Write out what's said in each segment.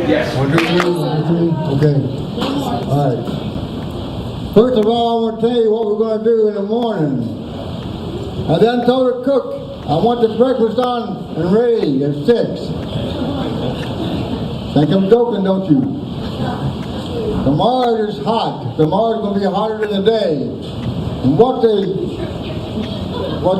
Yes. 1, 2, 3, 1, 2, 3. Okay. All right. First of all, I want to tell you what we're going to do in the morning. I done told the cook I want the breakfast on and ready at 6. Think I'm joking, don't you? Tomorrow is hot. Tomorrow's going to be hotter than today. And what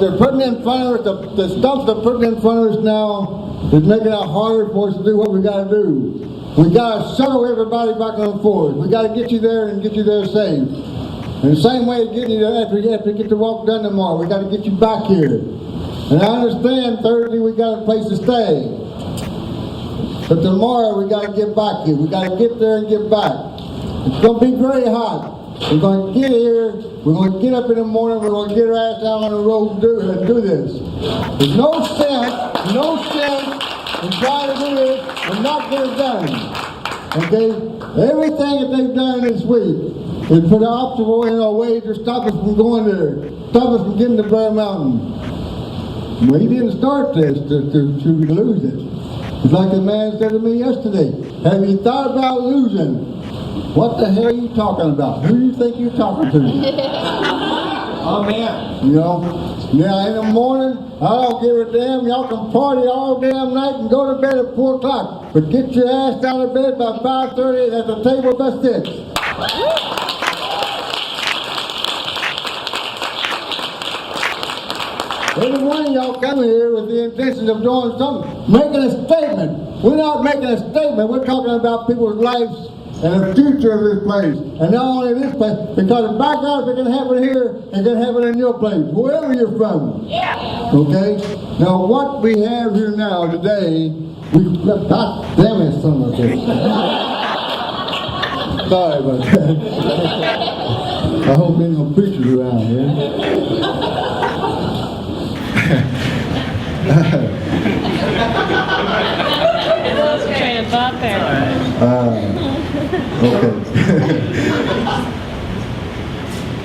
they're putting in front of us, the stuff they're putting in front of us now is making it harder for us to do what we got to do. We got to shuttle everybody back and forth. We got to get you there and get you there safe. And the same way to get you there after you get the walk done tomorrow, we got to get you back here. And I understand Thursday we got a place to stay. But tomorrow we got to get back here. We got to get there and get back. It's going to be very hot. We're going to get here. We're going to get up in the morning. We're going to get our ass down on the road and do this. There's no sense in trying to do this and not get it done. Okay? Everything that they've done this week is put an obstacle in our way to stop us from going there, stop us from getting to Bear Mountain. Well, he didn't start this to lose it. It's like the man said to me yesterday, have you thought about losing? What the hell are you talking about? Who do you think you're talking to? Oh, man. You know, now in the morning, I don't give a damn. Y'all can party all damn night and go to bed at 4 o'clock. But get your ass out of bed by 5:30 at the table by 6. Every one of y'all come here with the intention of doing something, making a statement. We're not making a statement. We're talking about people's lives and the future of this place. And not only this place, because the background, if it can happen here, it can happen in your place, wherever you're from. Yeah. Okay? Now what we have here now today, God damn it, son of a bitch. Sorry about that. I hope there's no preachers around here. Train of thought there. Okay.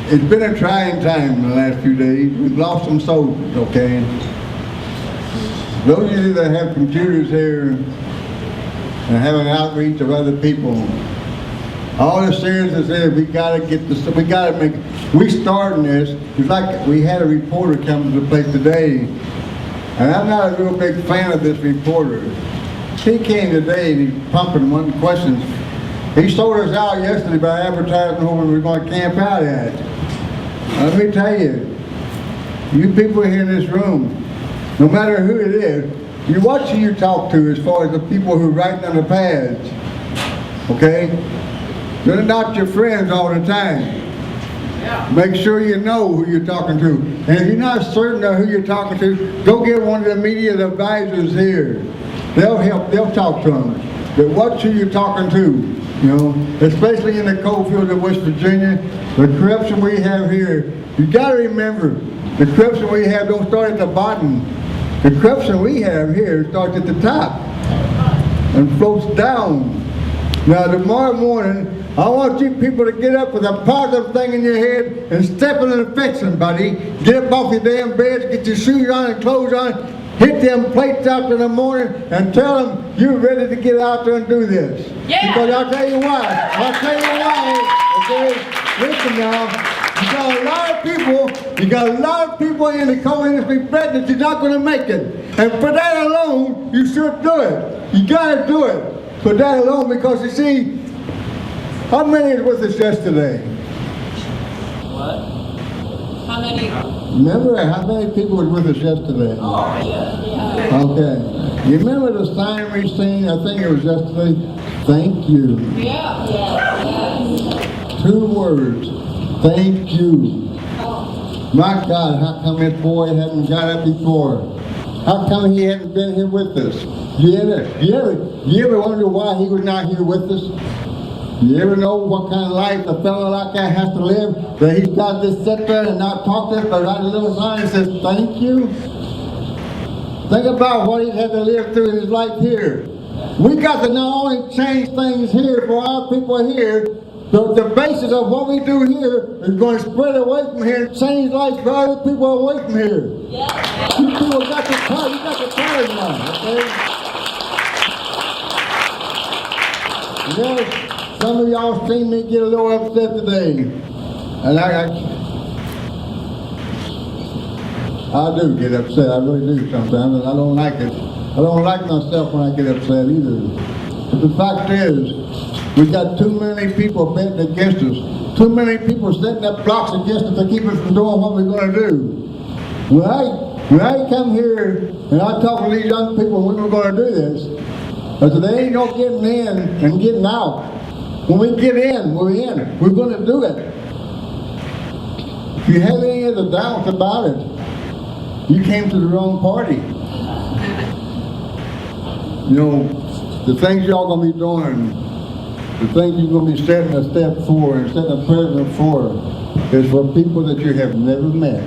It's been a trying time in the last few days. We've lost some soldiers, okay? Those of you that have computers here and have an outreach of other people, all the seriousness is we gotta get this, we starting this. It's like we had a reporter come to the place today, and I'm not a real big fan of this reporter. He came today and he's pumping one questions. He sold us out yesterday by advertising where we were going to camp out at. Let me tell you, you people here in this room, no matter who it is, you watch who you talk to as far as the people who write on the pads. Okay? They're not your friends all the time. Make sure you know who you're talking to. And if you're not certain of who you're talking to, go get one of the immediate advisors here. They'll help, they'll talk to them. But watch who you're talking to. You know, especially in the coal fields of West Virginia, the corruption we have here, you got to remember, the corruption we have don't start at the bottom. The corruption we have here starts at the top and floats down. Now tomorrow morning, I want you people to get up with a positive thing in your head and step in the fence, somebody. Get up off your damn beds, get your shoes on and clothes on, hit them plates out in the morning and tell them you're ready to get out there and do this. Yeah. Because I'll tell you why. Okay, listen now. You got a lot of people in the coal industry betting that you're not going to make it. And for that alone, you should do it. You got to do it. For that alone, because you see, how many was with us yesterday? What? How many? Remember how many people were with us yesterday? Oh, yeah. Okay. You remember the sign we seen, I think it was yesterday? Thank you. Yeah. Yeah. 2 words. Thank you. My God, how come this boy hadn't got up before? How come he hadn't been here with us? You ever wonder why he was not here with us? You ever know what kind of life a fellow like that has to live? That he's got to just sit there and not talk to us, but write a little sign that says, thank you? Think about what he's had to live through in his life here. We got to not only change things here for our people here, the basis of what we do here is going to spread away from here and change lives for other people away from here. Yeah. You people got the power now, okay? Yes, some of y'all seen me get a little upset today. And I do get upset, I really do sometimes, and I don't like it. I don't like myself when I get upset either. But the fact is, we got too many people bent against us. Too many people setting up blocks against us to keep us from doing what we're going to do. When I come here and I talk to these young people when we're going to do this, I said, there ain't no getting in and getting out. When we get in, we're in. We're going to do it. If you have any of the doubts about it, you came to the wrong party. You know, the things y'all going to be doing, the things you're going to be setting a step for and setting a precedent for is for people that you have never met.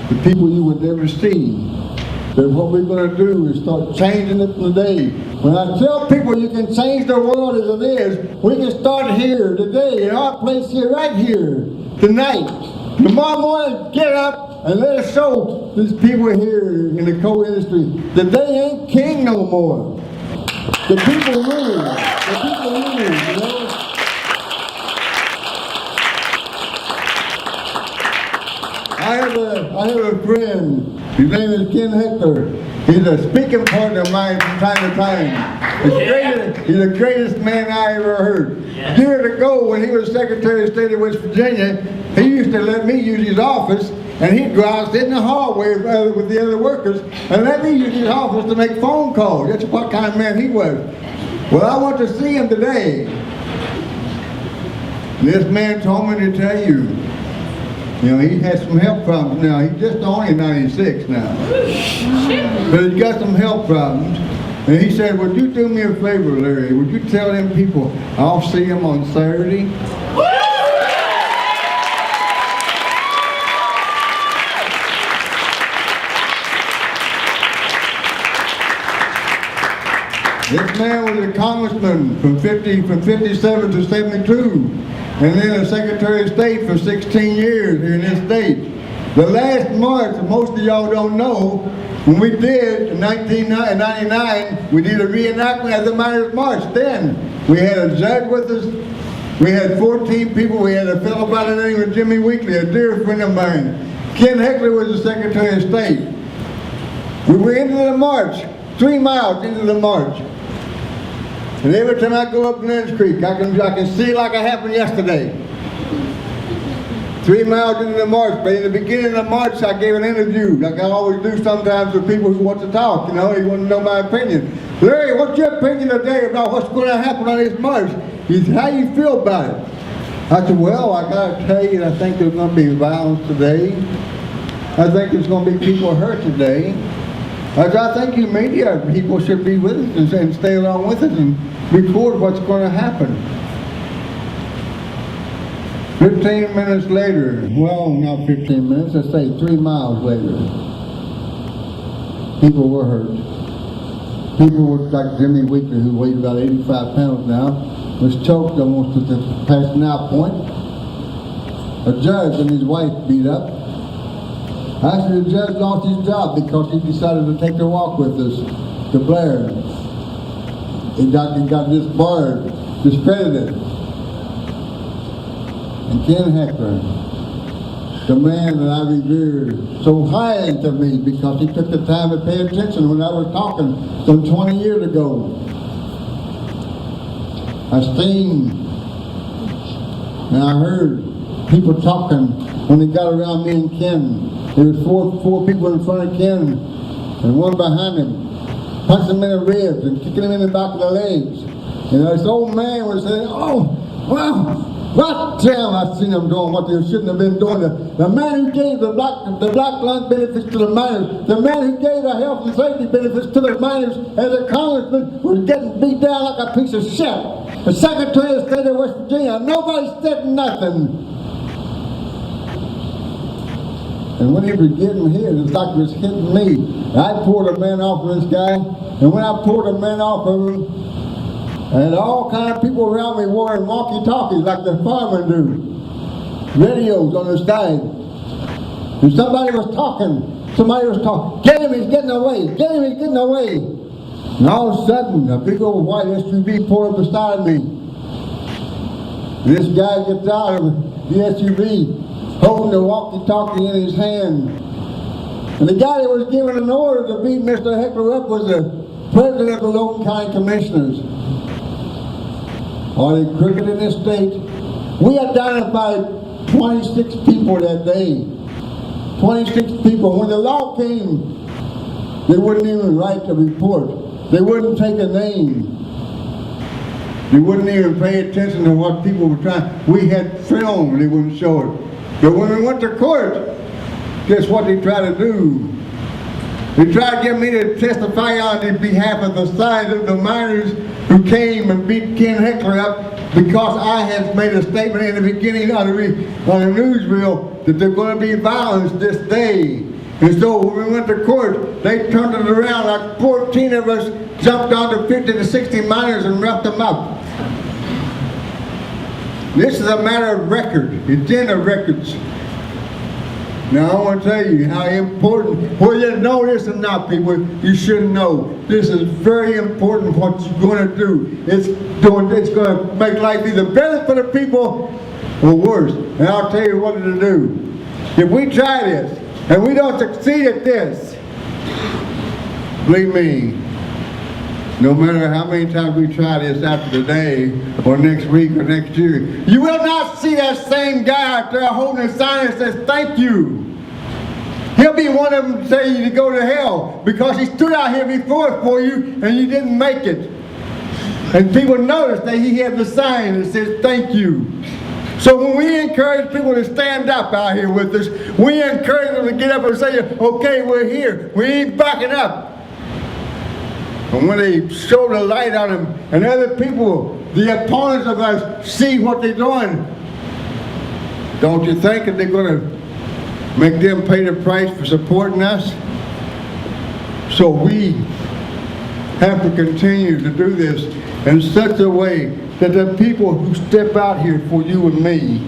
The people you would never see. That what we're going to do is start changing it today. When I tell people you can change the world as it is, we can start here today, in our place here, right here, tonight. Tomorrow morning, get up and let us show these people here in the coal industry that they ain't king no more. The people rule. The people rule, you know? I have a friend. His name is Ken Hector. He's a speaking partner of mine from time to time. He's the greatest man I ever heard. Years ago, when he was Secretary of State of West Virginia, he used to let me use his office, and he'd go out, sit in the hallway with the other workers, and let me use his office to make phone calls. That's what kind of man he was. Well, I want to see him today. This man told me to tell you, you know, he has some health problems now. He's just only 96 now. But he's got some health problems. And he said, would you do me a favor, Larry? Would you tell them people I'll see them on Saturday? This man was a congressman from 57 to 72. And then a Secretary of State for 16 years here in this state. The last march, most of y'all don't know, when we did in 1999, we did a reenactment of the Miners' March. Then we had a judge with us. We had 14 people. We had a fellow by the name of Jimmy Weekly, a dear friend of mine. Ken Hector was the Secretary of State. We were into the march, 3 miles into the march. And every time I go up Lynch Creek, I can see it like it happened yesterday. 3 miles into the march, but in the beginning of the march, I gave an interview, like I always do sometimes with people who want to talk, you know, they want to know my opinion. Larry, what's your opinion today about what's going to happen on this march? He said, how do you feel about it? I said, well, I got to tell you, I think there's going to be violence today. I think there's going to be people hurt today. I think you media people should be with us and stay along with us and record what's going to happen. 15 minutes later, well, not 15 minutes, let's say 3 miles later, people were hurt. People were like Jimmy Weekly, who weighs about 85 pounds now, was choked almost to the passing out point. A judge and his wife beat up. Actually, the judge lost his job because he decided to take a walk with us to Blair. He got disbarred, discredited. And Ken Hector, the man that I revere so highly to me because he took the time to pay attention when I was talking some 20 years ago. I seen and I heard people talking when they got around me and Ken. There was four people in front of Ken and one behind him, punching him in the ribs and kicking him in the back of the legs. And this old man was saying, oh, well, what damn, I've seen them doing what they shouldn't have been doing. The man who gave the black lung benefits to the miners, the man who gave the health and safety benefits to the miners as a congressman was getting beat down like a piece of shit. The Secretary of State of West Virginia, nobody said nothing. And when he was getting hit, it's like it was hitting me. I pulled a man off of this guy, and when I pulled a man off of him, and all kind of people around me wearing walkie-talkies like the firemen do. Radios on the side. And somebody was talking. Get him, he's getting away. Get him, he's getting away. And all of a sudden, a big old white SUV pulled up beside me. This guy gets out of the SUV, holding the walkie-talkie in his hand. And the guy that was giving an order to beat Mr. Heckler up was the president of the Logan County Commissioners. Are they crooked in this state? We identified 26 people that day. 26 people. When the law came, they wouldn't even write the report. They wouldn't take a name. They wouldn't even pay attention to what people were trying. We had film, they wouldn't show it. But when we went to court, guess what they tried to do? They tried to get me to testify on behalf of the side of the miners who came and beat Ken Heckler up because I had made a statement in the beginning on the newsreel that there's going to be violence this day. And so when we went to court, they turned it around. Like 14 of us jumped onto 50 to 60 miners and roughed them up. This is a matter of record. It's in the records. Now I want to tell you how important, whether you know this or not, people, you should know. This is very important what you're going to do. It's going to make life either better for the people or worse. And I'll tell you what to do. If we try this and we don't succeed at this, believe me, no matter how many times we try this after today, or next week, or next year, you will not see that same guy out there holding a sign that says, thank you. He'll be one of them saying to go to hell, because he stood out here before for you, and you didn't make it. And people notice that he had the sign that says, thank you. So when we encourage people to stand up out here with us, we encourage them to get up and say, okay, we're here. We ain't backing up. And when they show the light on them, and other people, the opponents of us, see what they're doing, don't you think that they're going to make them pay the price for supporting us? So we have to continue to do this in such a way that the people who step out here for you and me,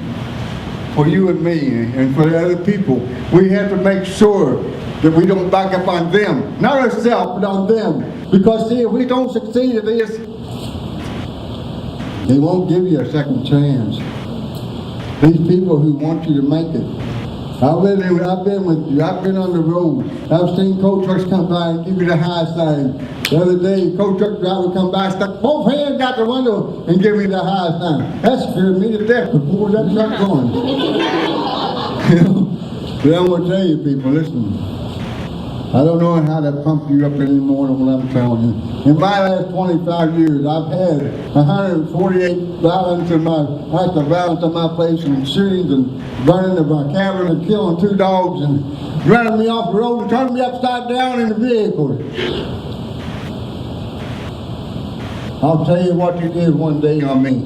and for the other people, we have to make sure that we don't back up on them. Not ourselves, but on them. Because see, if we don't succeed at this, they won't give you a second chance. These people who want you to make it. I've been with you. I've been on the road. I've seen coal trucks come by and give you the high sign. The other day, coal truck driver come by, stuck both hands out the window and give me the high sign. That scared me to death before that truck going. But I'm going to tell you people, listen. I don't know how to pump you up anymore than what I'm telling you. In my last 25 years, I've had 148 violence in my place, and shootings and burning of my cabin and killing 2 dogs and running me off the road and turning me upside down in the vehicle. I'll tell you what you did one day on me.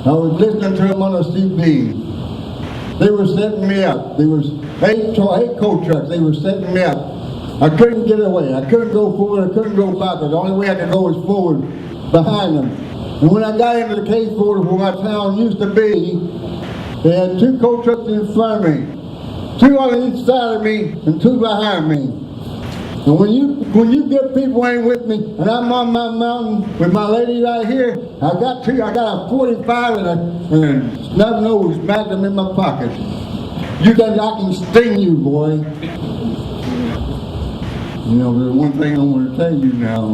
I was listening to them on a CB. They were setting me up. There was 8 coal trucks. They were setting me up. I couldn't get away. I couldn't go forward. I couldn't go backward. The only way I could go was forward behind them. And when I got into the case border where my town used to be, they had 2 coal trucks in front of me, 2 on each side of me, and 2 behind me. And when you get people in with me, and I'm on my mountain with my lady right here, I got a 45 and a snub nose magnum in my pocket. You think I can sting you, boy? You know, there's one thing I want to tell you now.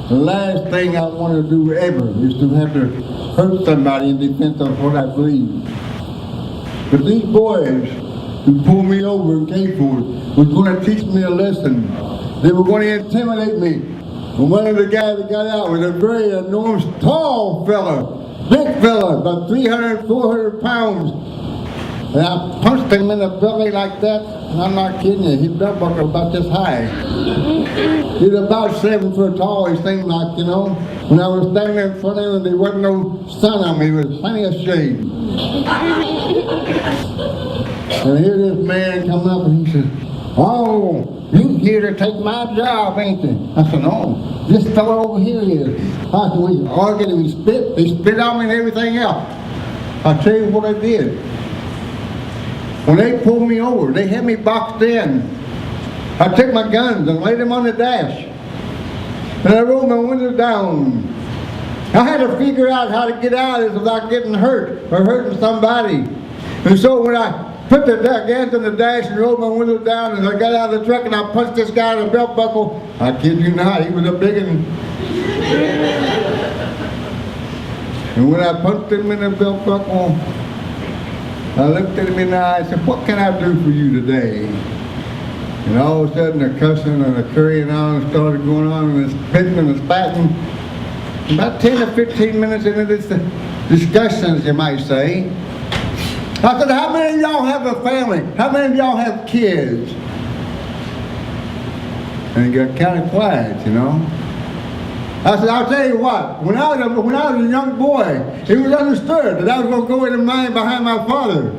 The last thing I want to do ever is to have to hurt somebody in defense of what I believe. But these boys who pulled me over and came for it was going to teach me a lesson. They were going to intimidate me. And one of the guys that got out was a very enormous, tall fella, big fella, about 300, 400 pounds. And I punched him in the belly like that, and I'm not kidding you, his belt buckle about this high. He was about 7 foot tall, he seemed like, you know. When I was standing there in front of him, there wasn't no sun on me, there was plenty of shade. And here this man come up and he said, "Oh, you here to take my job, ain't you?" I said, "No, this fellow over here is." I said, "We argued and they spit on me and everything else." I'll tell you what I did. When they pulled me over, they had me boxed in. I took my guns and laid them on the dash. and I rolled my windows down. I had to figure out how to get out of this without getting hurt or hurting somebody. And so when I put the gas in the dash and rolled my windows down, and I got out of the truck and I punched this guy in the belt buckle, I kid you not, he was a big one. And when I punched him in the belt buckle, I looked at him in the eye and said, "What can I do for you today?" And all of a sudden the cussing and the currying on started going on, and the spitting and the spatting. About 10 to 15 minutes into this discussion, as you might say, I said, "How many of y'all have a family? How many of y'all have kids?" And he got kind of quiet, you know. I said, "I'll tell you what, when I was a young boy, it was understood that I was going to go in the mine behind my father.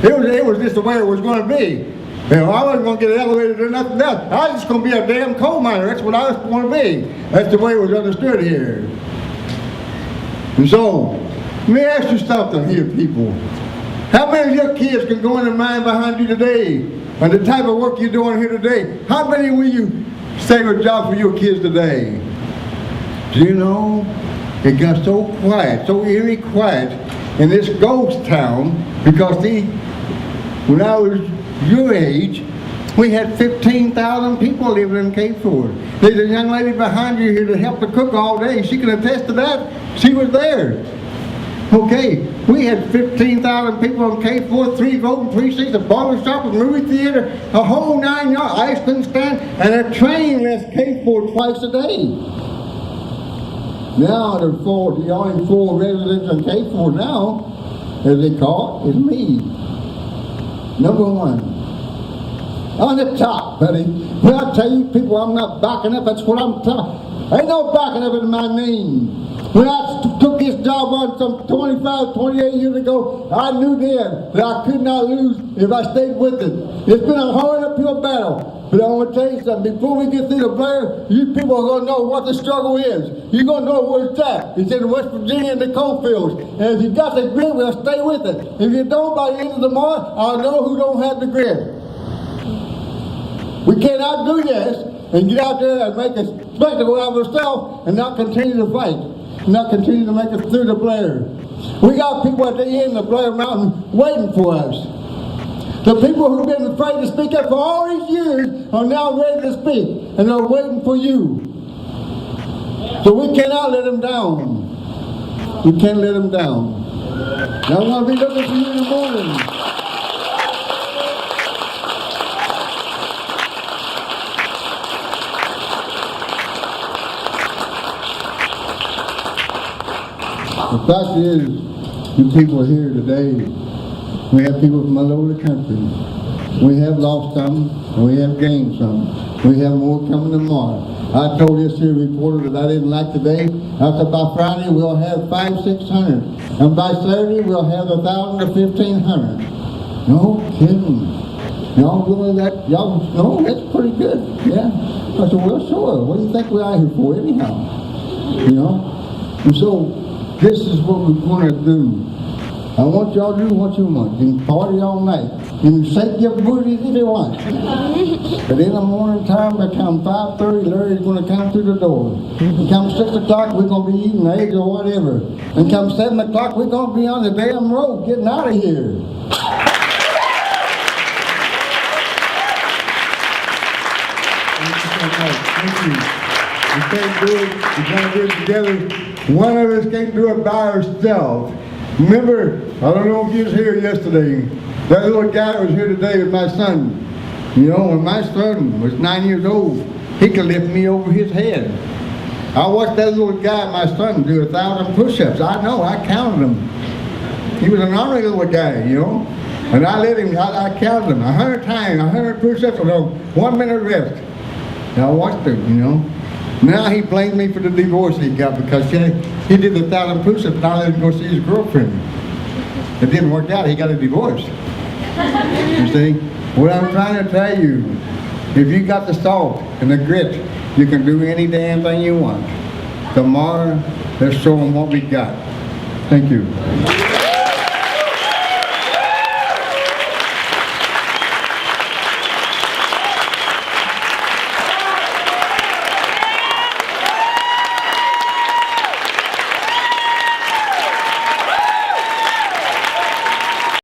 It was just the way it was going to be. You know, I wasn't going to get elevated or nothing else. I was just going to be a damn coal miner. That's what I was going to be. That's the way it was understood here." And so, let me ask you something here, people. How many of your kids can go in the mine behind you today? And the type of work you're doing here today, how many will you save a job for your kids today? Do you know, it got so quiet, so eerie quiet in this ghost town, because see, when I was your age, we had 15,000 people living in Cape Ford. There's a young lady behind you here to help the cook all day. She can attest to that. She was there. Okay, we had 15,000 people in Cape Ford, 3 voting precincts, a barber shop, a movie theater, a whole 9 yards, ice cream stand, and a train left Cape Ford twice a day. Now the only 4 residents in Cape Ford now, as they call it, is me. Number 1. On the top, buddy. When I tell you people I'm not backing up, that's what I'm telling. Ain't no backing up in my name. When I took this job on some 25, 28 years ago, I knew then that I could not lose if I stayed with it. It's been a hard uphill battle. But I want to tell you something. Before we get through the Blair, you people are going to know what the struggle is. You're going to know where it's at. It's in West Virginia in the coal fields. And if you got the grit, we'll stay with it. If you don't, by the end of the month, I'll know who don't have the grit. We cannot do this and get out there and make a spectacle out of ourselves and not continue to fight. Not continue to make it through the Blair. We got people at the end of the Blair Mountain waiting for us. The people who've been afraid to speak up for all these years are now ready to speak, and they're waiting for you. So we cannot let them down. We can't let them down. Now I'm going to be looking for you in the morning. The fact is, you people are here today. We have people from all over the country. We have lost some, and we have gained some. We have more coming tomorrow. I told this here reporter that I didn't like today. I said by Friday we'll have 500, 600. And by Saturday we'll have 1,000 to 1,500. No kidding. Y'all doing that? Y'all, no, that's pretty good. Yeah. I said, well, sure. What do you think we're out here for anyhow? You know? And so, this is what we're going to do. I want y'all to do what you want. You can party all night. You can shake your booties if you want. But in the morning time, by come 5:30, Larry's going to come through the door. And come 6 o'clock, we're going to be eating eggs or whatever. And come 7 o'clock, we're going to be on the damn road getting out of here. Thank you. We can't do it. We're going to do it together. One of us can't do it by ourselves. Remember, I don't know if you was here yesterday. That little guy that was here today was my son. You know, when my son was 9 years old, he could lift me over his head. I watched that little guy, my son, do 1,000 push-ups. I know, I counted them. He was an ornery little guy, you know. And I let him, I counted them 100 times, 100 push-ups with a 1 minute rest. And I watched him, you know. Now he blames me for the divorce he got because he did 1,000 push-ups and I let him go see his girlfriend. It didn't work out, he got a divorce. You see? What I'm trying to tell you, if you got the salt and the grit, you can do any damn thing you want. Tomorrow, let's show them what we got. Thank you.